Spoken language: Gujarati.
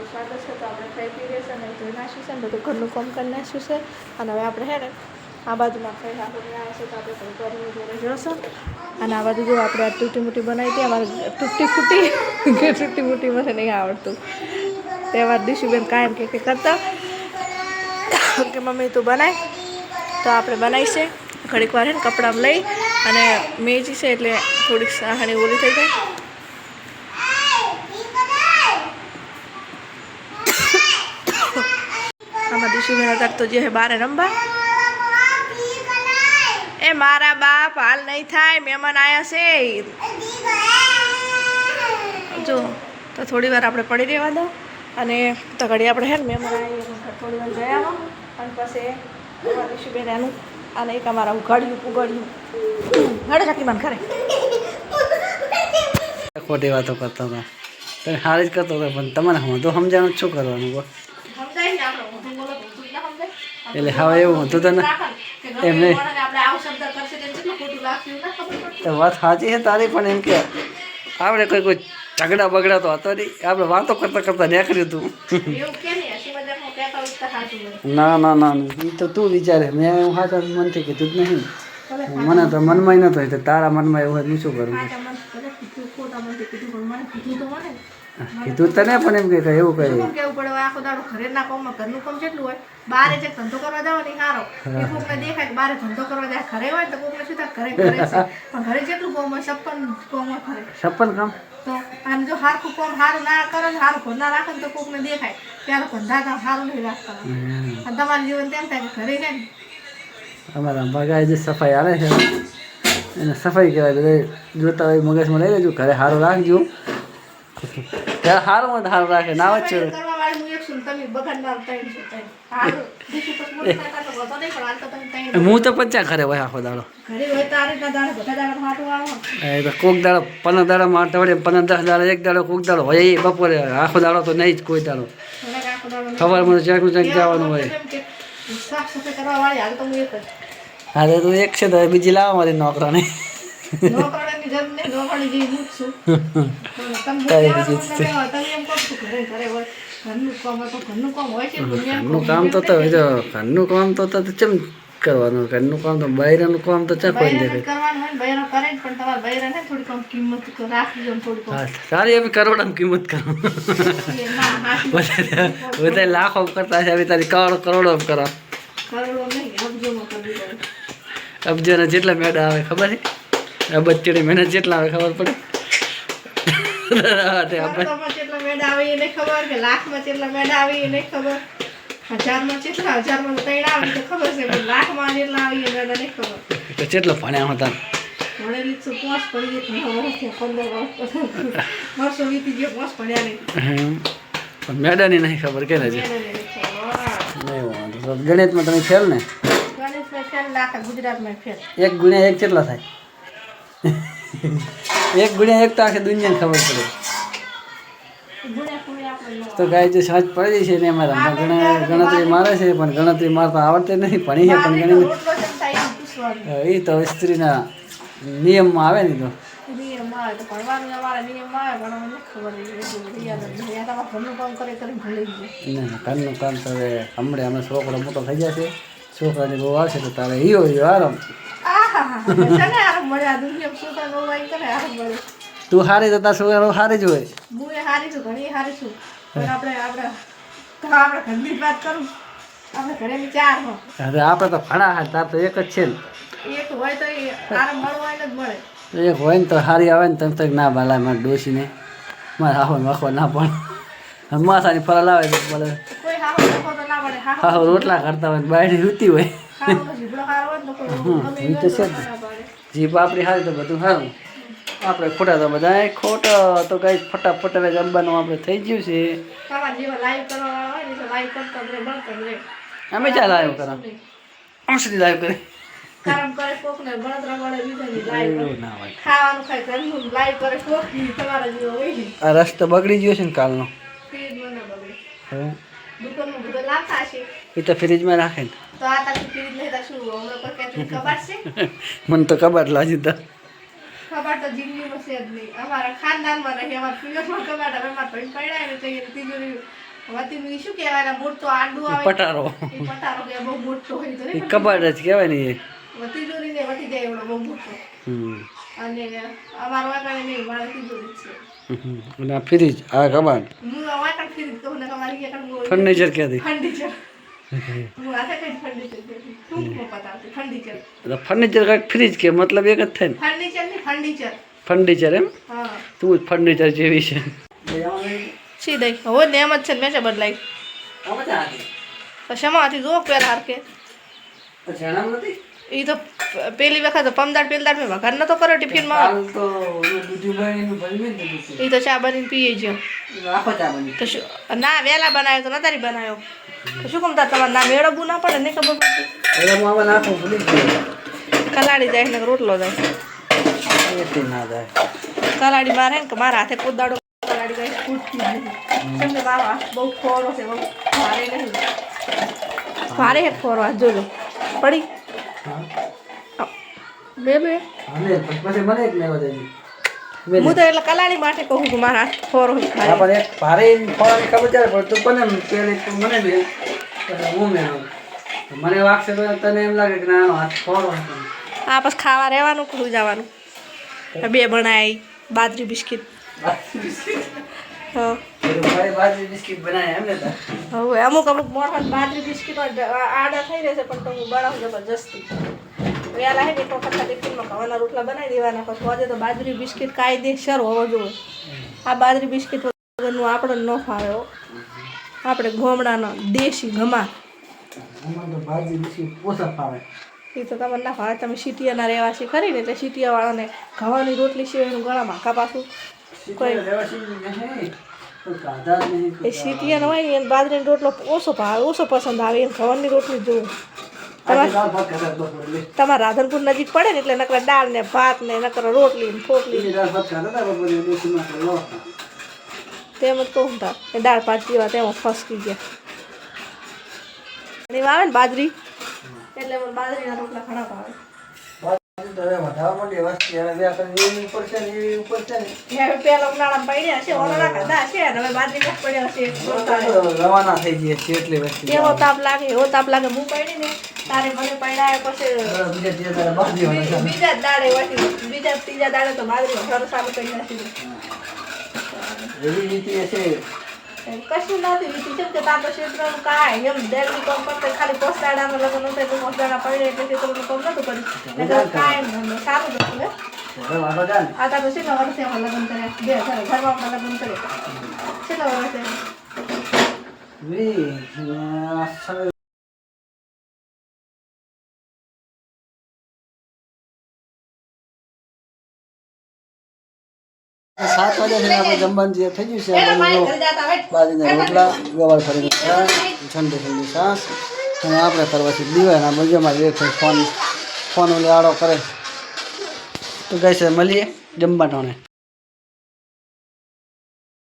તમારું સ્વાગત છે. તો આપણે ખાઈ પી રહેશે અને ધોઈ નાખ્યું છે ને બધું ઘરનું કામ કરી નાખ્યું છે. અને હવે આપણે હે ને આ બાજુમાં ખાઈ આપણે આવે છે તો આપણે ઘણી ઘરની જોડે જોશું. અને આ બાજુ જો આપણે આ તૂટી મૂટી બનાવી હતી અમારે તૂટી ફૂટી તૂટી મૂટી મને નહીં આવડતું. તહેવાર દીશુબેન કાયમ કે કરતા કે મમ્મી તું બનાય તો આપણે બનાવીશે. ઘડીક વાર હે ને કપડામાં લઈ અને મેજી છે એટલે થોડીક સાહાણી ઓલી થઈ જાય. આમાં દીશુબેન અત્યારે તો જે હે બારે રમવા. એ મારા બાપ હાલ નહીં થાય, મહેમાન આવ્યા છે જો. તો થોડી વાર આપણે પડી રહેવા દો અને તો ઘડી આપણે હે ને મહેમાન આવી થોડી વાર જઈ આવો અને પછી દીશુબેન એનું અને એક અમારા ઉઘાડ્યું હડે શક્તિમાન ખરે ખોટી વાતો કરતા હતા. તમે હારી જ કરતો હતો પણ તમને હું તો સમજાણું શું કરવાનું એટલે હવે એવું હતું તો ને એમને વાત સાચી છે તારી પણ એમ કે આપણે કોઈ ઝઘડા બગડા તો હતો નહીં. આપણે વાતો કરતા કરતા નીકળ્યું હતું. ના ના ના એ તો તું વિચારે મેં એવું હાથ મનથી કીધું જ નહીં. મને તો મનમાં નતો હોય તો તારા મનમાં એવું હોય હું શું કરું કીધું તને પણ એમ કે એવું કઈ કેવું પડે આખો દાડો ઘરે ના કામમાં ઘરનું કામ કેટલું હોય. બારે જે ધંધો કરવા જાવ ને સારો કોકને દેખાય કે બારે ધંધો કરવા જાય. ઘરે હોય તો કોકને શું થાય ઘરે કરે છે પણ ઘરે જેટલું કામ હોય 56 કામ હોય ઘરે 56 કામ તો આમ જો હારખું કામ સારું ના કરે સારું ઘર ના રાખે તો કોકને દેખાય ત્યારે ધંધા સારું નહીં રાખતા. અને તમારું જીવન તેમ થાય કે ઘરે ને અમારા બગાય જે સફાઈ આવે છે એને સફાઈ કહેવાય. બધા જોતા હોય મગજમાં લઈ લેજો ઘરે સારું રાખજો. ત્યારે સારું હોય સારું રાખે ના વચ્ચે હું તો પંચા ઘરે હોય આખો દાડો કોક દાડો 15 દાડા માં અઠવાડિયે 15 10 દાડા એક દાડો કોક દાડો હોય બપોરે આખો દાડો તો નહીં જ કોઈ દાડો સવારમાં ચાકનું ચાક જવાનું હોય. હા તો તું એક છે તો બીજી લાવવા મારી નોકરાને ઘરનું કામ તો ઘરનું કામ તો ચમ કરવાનું. ઘરનું કામ તો બૈરાનું કામ તો ચા કોઈ સારી એમ કરોડોની કિંમત કરો. બધા લાખો કરતા છે તારી કરોડો કરો. અબજોના જેટલા મેળા આવે ખબર છે? અબજ ચડી મહેનત જેટલા આવે ખબર પડે. કેટલો ભણ્યા હતા મેડાની નહીં ખબર કે નહીં વાંધો. ગણિતમાં તમે ફેલ ને એક ગુણ્યા એક કેટલા થાય? એક ગુણ્યા એક તો આખી દુનિયાને ખબર પડે. તો ગાય જે સાંજ પડી છે ને અમારા ગણતરી મારે છે પણ ગણતરી મારતા આવડતી નથી. ભણી છે પણ ગણી એ તો સ્ત્રીના નિયમમાં આવે ને તો ઘરનું કામ તો હવે હમણાં અમે છોકરો મોટો થઈ જશે. છોકરાની બહુ આવશે તો તારે ઈયો આરામ. તું હારી તો તાર છોકરા હારી જ હોય. હવે આપણે તો ભણા તાર તો એક જ છે ને. એક હોય ને તો હારી આવે ને તમે તો ના બાલા મારે ડોસીને મારે આવો વાખવા ના પણ માથાની ફરલ આવે તો બોલે હા રોટલા કરતા હોય બાયડી રૂતી હોય. એ તો છે જ જીભ આપણી સારી તો બધું સારું. આપણે ખોટા તો બધા ખોટા તો કઈ ફટાફટ હવે જમવાનું આપણે થઈ ગયું છે. અમે ચાલ લાઈવ કરા સુધી લાઈવ કરે આ રસ્તો બગડી ગયો છે ને કાલનો. એ તો ફ્રીજમાં રાખે ને મને તો કબાટ લાગી તા કબાટ તો જિંદગીમાં છે જ નહીં. અમારા ખાનદાનમાં રહી અમારા પિયરમાં કબાટ હવે મારા ભાઈ પડ્યા ને તો તિજોરી વતીનું ઈ શું કહેવાય મોટો આડું આવે પટારો ઈ પટારો કે બહુ મોટો હોય તો એ કબાટ જ કહેવાય ને એ તિજોરી ને વટી જાય એવડો બહુ મોટો અને અમારો વાકાને નહીં મારે તિજોરી છે અને આ ફ્રીજ આ કબાટ હું વાકણ ફીરી તો ને અમારી કે કણ ફર્નિચર ક્યાંથી ફર્નિચર હું આ કઈ ફર્નિચર ટૂંકમાં પતાવતી ફર્નિચર ફર્નિચર કાંઈક ફ્રીજ કે મતલબ એક જ થાય ને ફર્નિચર ની ફર્નિચર ફર્નિચર એમ હા તું જ ફર્નિચર જેવી છે સી દઈ હવે ને એમ જ છે મેં બદલાઈ તો શેમાંથી જો પેલા હારકે ઈ તો પેલી વખત પમદાર પેલદાર મેં વઘાર નતો કર્યો ટિફિનમાં ઈ તો ચા બનીને પીએ છે તો શું ના વહેલા બનાવ્યો તો નતારી બનાવ્યો તો શું કમતા તમારે ના મેળવવું ના પડે નહીં ખબર પડતી કલાડી જાય ને રોટલો જાય કલાડી મારે ને કે મારા હાથે કોદાડો કલાડી કઈ ફૂટતી નથી કેમ કે મારો હાથ બહુ ખોરો છે બહુ ભારે નહીં ભારે હે ખોરો હાથ જોજો પડી મેલું હું તો એટલે કલાડી માટે કહું કે મારા હાથ ખોરો મને વાગશે તો તને એમ લાગે કે નાનો હાથ ખોરો હા પછી ખાવા રહેવાનું ખું જવાનું બે બનાવી બાજરી બિસ્કિટ હા બાજરી બિસ્કિટ બનાવ્યા એમ ને હવે અમુક મોટા બાજરી બિસ્કિટ આડા થઈ રહેશે પણ તો હું બનાવું જબરજસ્તી વહેલા હે ને એક વખત ટિફિનમાં ખાવાના રોટલા બનાવી દેવાના પછી આજે તો બાજરી બિસ્કિટ કાયદેસર હોવો જોઈએ આ બાજરી બિસ્કિટ વગરનું આપણને ન ફાવે આપણે ગોમડાનો દેશી ઘમા બાજરી બિસ્કિટ ઓછા ફાવે એ તો તમને ના ફાવે તમે સિટીયાના રહેવાસી ખરી ને એટલે સિટીયાવાળાને ઘવાની રોટલી સિવાયનું ગળા માખા પાછું કોઈ એ સિટીયાનો હોય ને એને બાજરીનો રોટલો ઓછો ભાવે ઓછો પસંદ આવે એને ઘવાની રોટલી જોવું તમારે રાધનપુર નજીક પડે ને એટલે નકરા દાળ ને ભાત ને નકરા રોટલી ને ફોટલી તેમ જ કહું તા એ દાળ ભાત જેવા તેમાં ફસકી ગયા અને આવે ને બાજરી એટલે મને બાજરીના રોટલા ઘણા ભાવે પેલા ઉનાળામાં પડ્યા છે ઓલા ખાધા છે હવે બાજરી પડ્યા છે રવાના થઈ ગયા છે એટલે એવો તાપ લાગે હું પડી ને તારે મને પડ્યા પછી બીજા દાડે વટી બીજા ત્રીજા દાડે તો બાજરી ઘર ચાલુ કરી નાખી એવી રીતે છે કશું નથી લીધી છે કે તાર તો ક્ષેત્રનું કાંઈ એમ ડેલી કામ કરતા ખાલી પોસ્ટાડામાં લગ્ન હતા તો પોસ્ટાડા પડે એટલે ક્ષેત્રનું કામ નતું કર્યું કાંઈ સારું હતું ને આ તાર તો કેટલા વર્ષે એમાં લગ્ન કર્યા 2000 ઘરમાં લગ્ન કર્યા કેટલા વર્ષે સાત વાગ્યા આપણે જમવાનું જે થઈ ગયું છે બાજરીના રોટલા ગવાર ફરીને ઠંડી ઠંડી છાશ અને આપણે કરવાથી દીવાના મજામાં જે ફોન ઓલે આડો કરે તો ગાય છે મળીએ જમવા ટાણે